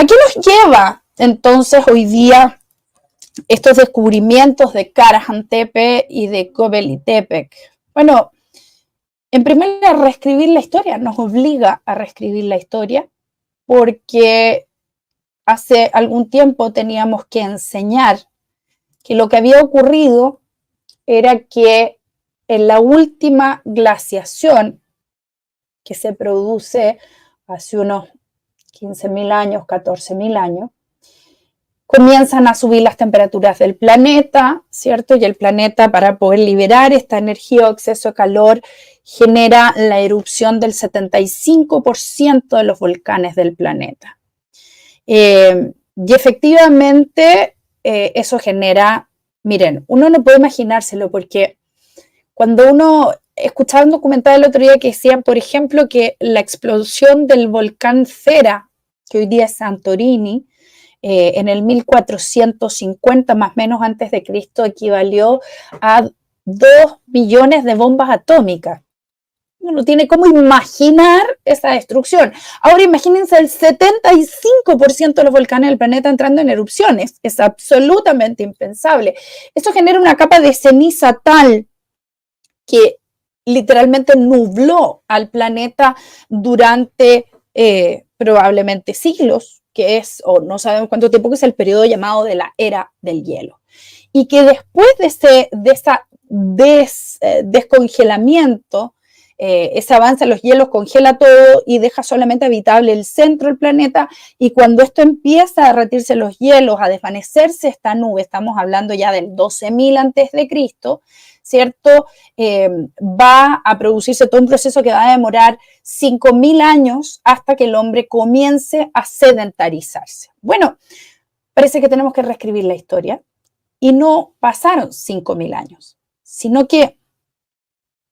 ¿A qué nos lleva entonces hoy día estos descubrimientos de Karahan Tepe y de Göbekli Tepe? Bueno, en primer lugar, reescribir la historia, nos obliga a reescribir la historia, porque hace algún tiempo teníamos que enseñar que lo que había ocurrido era que en la última glaciación que se produce hace unos 15.000 años, 14.000 años, comienzan a subir las temperaturas del planeta, ¿cierto? Y el planeta, para poder liberar esta energía o exceso de calor, genera la erupción del 75% de los volcanes del planeta. Y efectivamente eso genera, miren, uno no puede imaginárselo, porque cuando uno escuchaba un documental el otro día que decía, por ejemplo, que la explosión del volcán Thera, que hoy día es Santorini, en el 1450 más o menos antes de Cristo, equivalió a 2 millones de bombas atómicas. Uno tiene cómo imaginar esa destrucción. Ahora imagínense el 75% de los volcanes del planeta entrando en erupciones. Es absolutamente impensable. Esto genera una capa de ceniza tal que literalmente nubló al planeta durante probablemente siglos, que es, o no sabemos cuánto tiempo, que es el periodo llamado de la era del hielo. Y que después de ese descongelamiento, ese avance de los hielos congela todo y deja solamente habitable el centro del planeta, y cuando esto empieza a derretirse los hielos, a desvanecerse esta nube, estamos hablando ya del 12.000 antes de Cristo, ¿cierto? Va a producirse todo un proceso que va a demorar 5.000 años hasta que el hombre comience a sedentarizarse. Bueno, parece que tenemos que reescribir la historia, y no pasaron 5.000 años, sino que,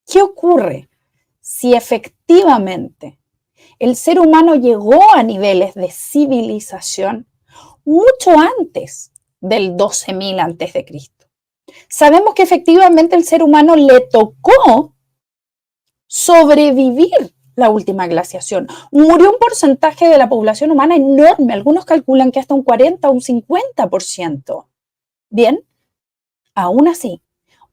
¿qué ocurre si efectivamente el ser humano llegó a niveles de civilización mucho antes del 12.000 antes de Cristo? Sabemos que efectivamente el ser humano le tocó sobrevivir la última glaciación. Murió un porcentaje de la población humana enorme. Algunos calculan que hasta un 40 o un 50%. Bien, aún así,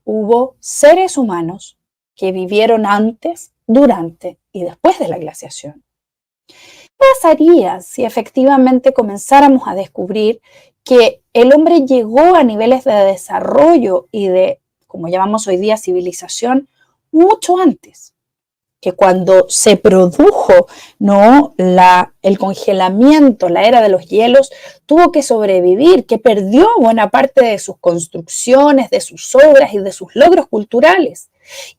hubo seres humanos que vivieron antes, durante y después de la glaciación. ¿Qué pasaría si efectivamente comenzáramos a descubrir que el hombre llegó a niveles de desarrollo y de, como llamamos hoy día, civilización, mucho antes? Que cuando se produjo, ¿no?, el congelamiento, la era de los hielos, tuvo que sobrevivir, que perdió buena parte de sus construcciones, de sus obras y de sus logros culturales.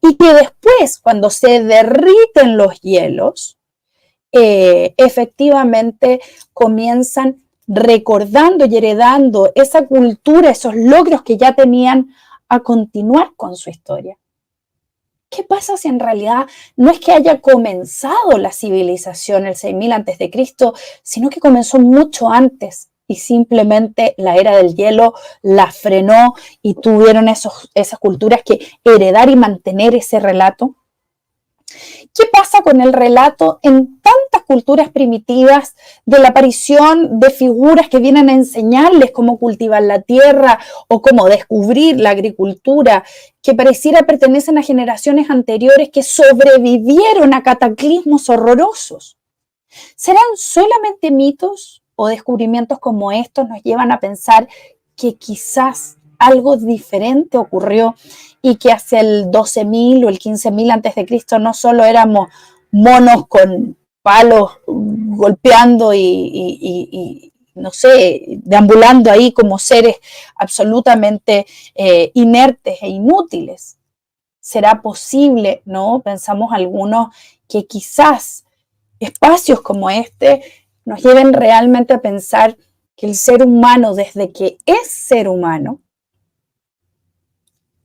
Y que después, cuando se derriten los hielos, efectivamente comienzan recordando y heredando esa cultura, esos logros que ya tenían, a continuar con su historia. ¿Qué pasa si en realidad no es que haya comenzado la civilización el 6.000 antes de Cristo, sino que comenzó mucho antes y simplemente la era del hielo la frenó y tuvieron esas culturas que heredar y mantener ese relato? ¿Qué pasa con el relato en tantas culturas primitivas de la aparición de figuras que vienen a enseñarles cómo cultivar la tierra o cómo descubrir la agricultura, que pareciera pertenecen a generaciones anteriores que sobrevivieron a cataclismos horrorosos? ¿Serán solamente mitos o descubrimientos como estos nos llevan a pensar que quizás algo diferente ocurrió y que hacia el 12.000 o el 15.000 antes de Cristo no solo éramos monos con palos golpeando y no sé, deambulando ahí como seres absolutamente inertes e inútiles? ¿Será posible, no? Pensamos algunos, que quizás espacios como este nos lleven realmente a pensar que el ser humano, desde que es ser humano,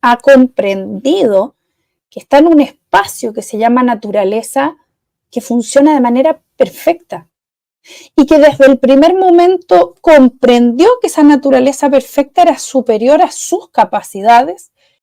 ha comprendido que está en un espacio que se llama naturaleza, que funciona de manera perfecta, y que desde el primer momento comprendió que esa naturaleza perfecta era superior a sus capacidades